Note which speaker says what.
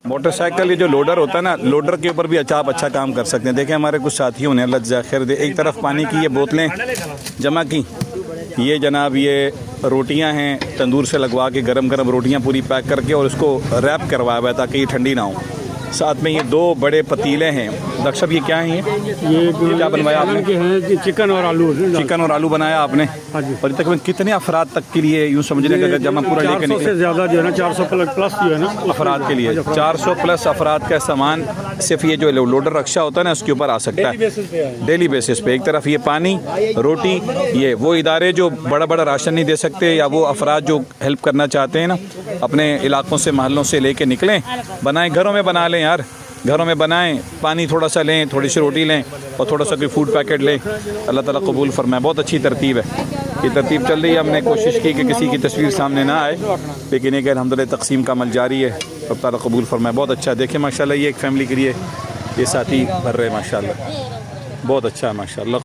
Speaker 1: Motorcycle ये जो loader होता है ना, लोडर के ऊपर भी आप अच्छा काम कर सकते हैं। देखें हमारे कुछ साथियों ने, अल्लाह जज़ा खैर दे, एक तरफ पानी की ये बोतलें जमा की, ये जनाब ये रोटियां हैं तंदूर से लगवा के, गरम गरम रोटियां पूरी पैक करके और उसको रैप करवाया हुआ है ताकि ये ठंडी ना हो। साथ में ये दो बड़े पतीले हैं। डॉक्टर साहब ये क्या हैं? ये क्या बनवाया आपने?
Speaker 2: चिकन और आलू।
Speaker 1: चिकन और आलू बनाया आपने।
Speaker 2: हाँ जी।
Speaker 1: और तकरीबन कितने अफराद तक के लिए यूँ समझने का जमा पूरा लेकर
Speaker 2: 400 से ज़्यादा जो है ना, 400 प्लस जो है ना
Speaker 1: अफराद के लिए 400 प्लस अफराद का सामान सिर्फ ये जो लोडर रक्षा होता है ना उसके ऊपर आ सकता है डेली बेसिस पे। एक तरफ ये पानी, रोटी, ये वो इदारे जो बड़ा बड़ा राशन नहीं दे सकते या वो अफराद जो हेल्प करना चाहते हैं ना, अपने इलाकों से महलों से लेके निकलें, बनाएं, घरों में बना लें यार, घरों में बनाएं, पानी थोड़ा सा लें, थोड़ी सी रोटी लें और थोड़ा सा कोई फूड पैकेट लें। अल्लाह ताला कबूल फरमाए। बहुत अच्छी तरतीब है, ये तरतीब चल रही है। हमने कोशिश की कि किसी की तस्वीर सामने ना आए, लेकिन एक अल्हम्दुलिल्लाह तकसीम का अमल जारी है। अल्लाह ताला कबूल फरमाए। बहुत अच्छा है। देखिए माशाल्लाह ये एक फ़ैमिली के लिए ये साथी भर रहे हैं माशाल्लाह, बहुत अच्छा है माशाल्लाह।